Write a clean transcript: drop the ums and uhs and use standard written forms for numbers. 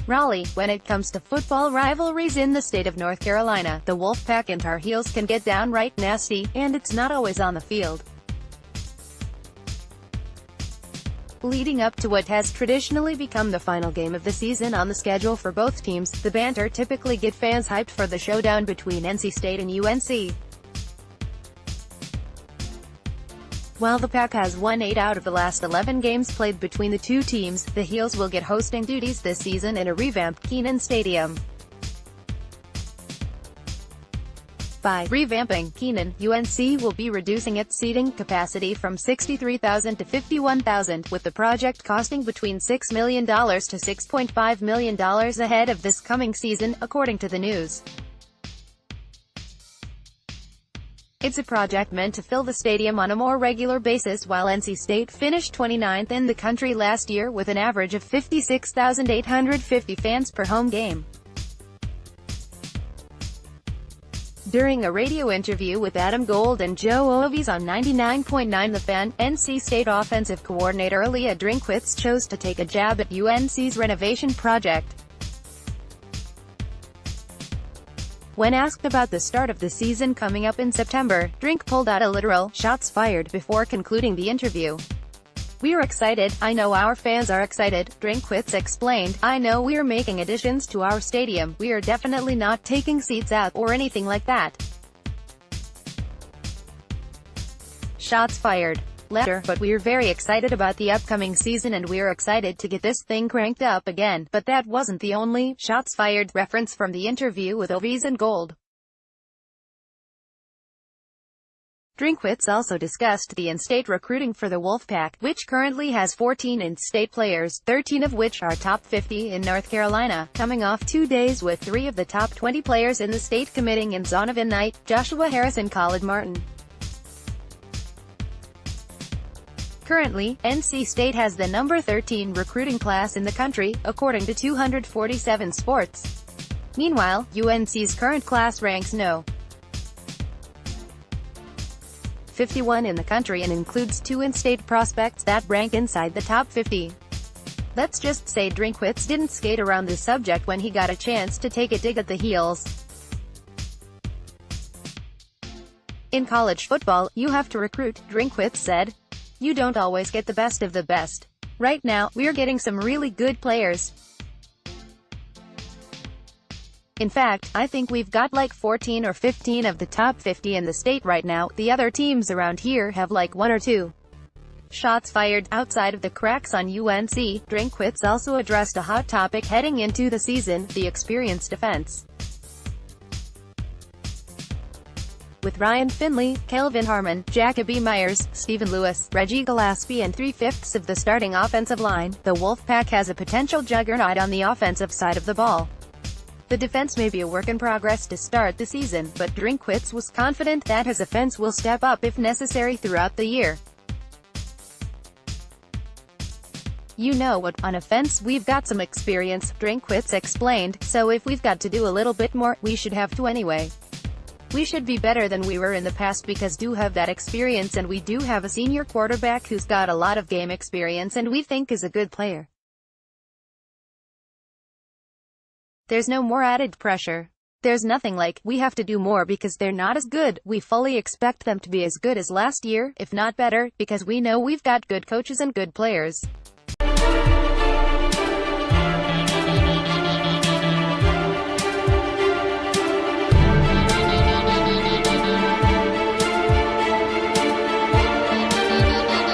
Raleigh. When it comes to football rivalries in the state of North Carolina, the Wolfpack and Tar Heels can get downright nasty, and it's not always on the field. Leading up to what has traditionally become the final game of the season on the schedule for both teams, the banter typically get fans hyped for the showdown between NC State and UNC. While the Pack has won 8 out of the last 11 games played between the two teams, the Heels will get hosting duties this season in a revamped Kenan Stadium. By revamping Kenan, UNC will be reducing its seating capacity from 63,000 to 51,000, with the project costing between $6 million to $6.5 million ahead of this coming season, according to the news. It's a project meant to fill the stadium on a more regular basis, while NC State finished 29th in the country last year with an average of 56,850 fans per home game. During a radio interview with Adam Gold and Joe Ovies on 99.9 The Fan, NC State offensive coordinator Drinkwitz chose to take a jab at UNC's renovation project. When asked about the start of the season coming up in September, Drink pulled out a literal "shots fired" before concluding the interview. "We're excited, I know our fans are excited," Drinkwitz explained. "I know we're making additions to our stadium, we are definitely not taking seats out, or anything like that. Shots fired. Later, but we're very excited about the upcoming season and we're excited to get this thing cranked up again." But that wasn't the only "shots fired" reference from the interview with Ovies and Gold. Drinkwitz also discussed the in-state recruiting for the Wolfpack, which currently has 14 in-state players, 13 of which are top 50 in North Carolina, coming off 2 days with 3 of the top 20 players in the state committing in Zonovan Knight, Joshua Harris and Khalid Martin. Currently, NC State has the number 13 recruiting class in the country, according to 247 Sports. Meanwhile, UNC's current class ranks no. 51 in the country and includes 2 in-state prospects that rank inside the top 50. Let's just say Drinkwitz didn't skate around this subject when he got a chance to take a dig at the Heels. "In college football, you have to recruit," Drinkwitz said. "You don't always get the best of the best. Right now, we're getting some really good players. In fact, I think we've got like 14 or 15 of the top 50 in the state right now. The other teams around here have like 1 or 2. Shots fired. Outside of the cracks on UNC, Drinkwitz also addressed a hot topic heading into the season: the experienced defense. With Ryan Finley, Kelvin Harmon, Jacoby Myers, Stephen Lewis, Reggie Gillespie and 3/5 of the starting offensive line, the Wolfpack has a potential juggernaut on the offensive side of the ball. The defense may be a work in progress to start the season, but Drinkwitz was confident that his offense will step up if necessary throughout the year. "You know what, on offense, we've got some experience," Drinkwitz explained, "so if we've got to do a little bit more, we should have to anyway. We should be better than we were in the past because do have that experience and we do have a senior quarterback who's got a lot of game experience and we think is a good player. There's no more added pressure. There's nothing like, we have to do more because they're not as good. We fully expect them to be as good as last year, if not better, because we know we've got good coaches and good players."